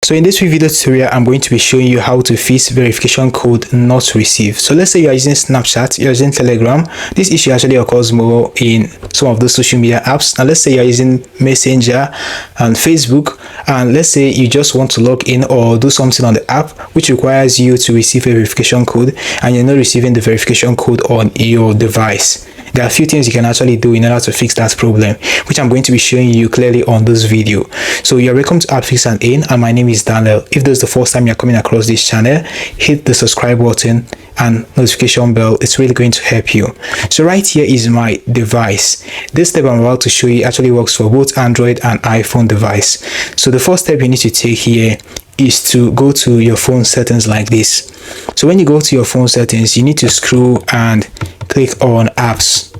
So in this video tutorial, I'm going to be showing you how to fix verification code not received. So let's say you are using Snapchat, you're using Telegram. This issue actually occurs more in some of those social media apps. Now let's say you're using Messenger and Facebook, and let's say you just want to log in or do something on the app which requires you to receive a verification code, and you're not receiving the verification code on your device. There are a few things you can actually do in order to fix that problem, which I'm going to be showing you clearly on this video. So you're welcome to AppFix and In, and my name is Daniel. If this is the first time you're coming across this channel, hit the subscribe button and notification bell. It's really going to help you. So right here is my device. This step I'm about to show you actually works for both Android and iPhone device. So the first step you need to take here is to go to your phone settings like this. So when you go to your phone settings, you need to scroll and click on apps.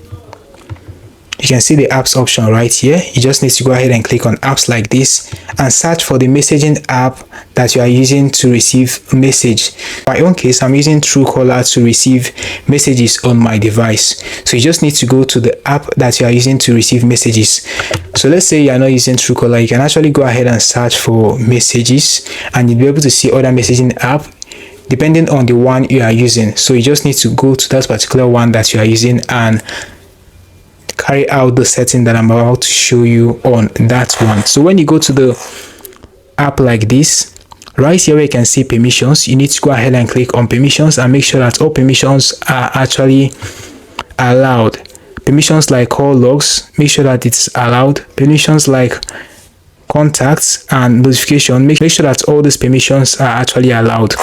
You can see the apps option right here. You just need to go ahead and click on apps like this and search for the messaging app that you are using to receive a message. In my own case, I'm using Truecaller to receive messages on my device. So you just need to go to the app that you are using to receive messages. So let's say you are not using Truecaller, you can actually go ahead and search for messages, and you'll be able to see other messaging app depending on the one you are using. So you just need to go to that particular one that you are using and carry out the setting that I'm about to show you on that one. So when you go to the app like this, right here where you can see permissions, you need to go ahead and click on permissions and make sure that all permissions are actually allowed. Permissions like call logs, make sure that it's allowed. Permissions like contacts and notification, make sure that all these permissions are actually allowed.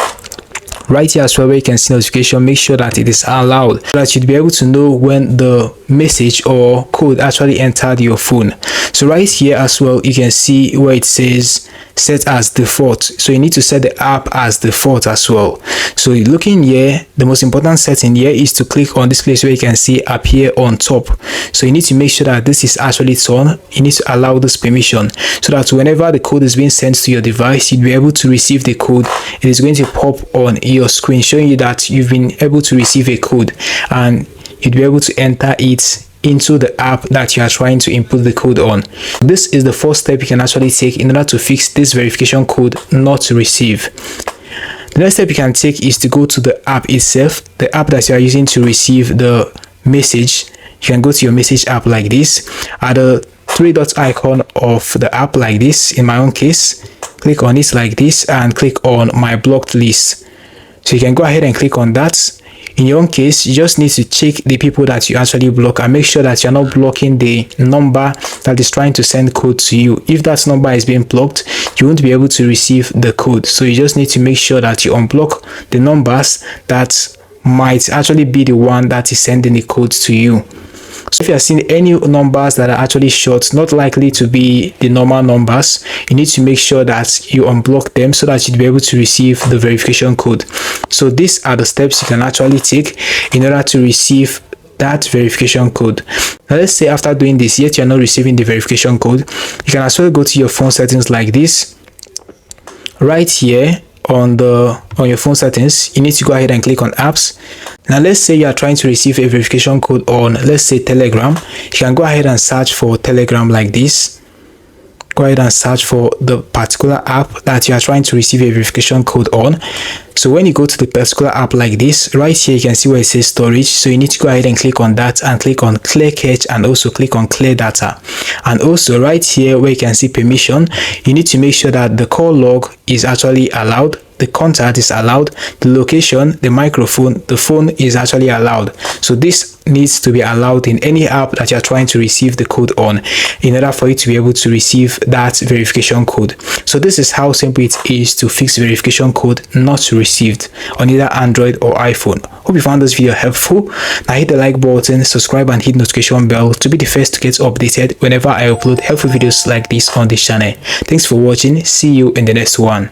Right here as well where you can see notification, make sure that it is allowed so that you'd be able to know when the message or code actually entered your phone. So right here as well you can see where it says set as default. So you need to set the app as default as well. So looking here, the most important setting here is to click on this place where you can see appear on top. So you need to make sure that this is actually on. You need to allow this permission so that whenever the code is being sent to your device, you'll be able to receive the code. It is going to pop on your screen showing you that you've been able to receive a code, and you'd be able to enter it into the app that you are trying to input the code on. This is the first step you can actually take in order to fix this verification code not to receive. The next step you can take is to go to the app itself, the app that you are using to receive the message. You can go to your message app like this, at the three dot icon of the app like this. In my own case, click on it like this and click on my blocked list. So you can go ahead and click on that. In your own case, you just need to check the people that you actually block and make sure that you're not blocking the number that is trying to send code to you. If that number is being blocked, you won't be able to receive the code. So you just need to make sure that you unblock the numbers that might actually be the one that is sending the code to you. So if you are seeing any numbers that are actually short, not likely to be the normal numbers, you need to make sure that you unblock them so that you'll be able to receive the verification code. So these are the steps you can actually take in order to receive that verification code. Now let's say after doing this, yet you're not receiving the verification code, you can as well go to your phone settings like this. Right here on your phone settings, you need to go ahead and click on apps. Now let's say you are trying to receive a verification code on, let's say, Telegram. You can go ahead and search for Telegram like this. Go ahead and search for the particular app that you are trying to receive a verification code on. So when you go to the particular app like this, right here you can see where it says storage. So you need to go ahead and click on that and click on clear cache and also click on clear data. And also right here where you can see permission, you need to make sure that the call log is actually allowed, the contact is allowed, the location, the microphone, the phone is actually allowed. So this needs to be allowed in any app that you're trying to receive the code on in order for you to be able to receive that verification code. So this is how simple it is to fix verification code not received on either Android or iPhone. Hope you found this video helpful. Now hit the like button, subscribe and hit notification bell to be the first to get updated whenever I upload helpful videos like this on this channel. Thanks for watching. See you in the next one.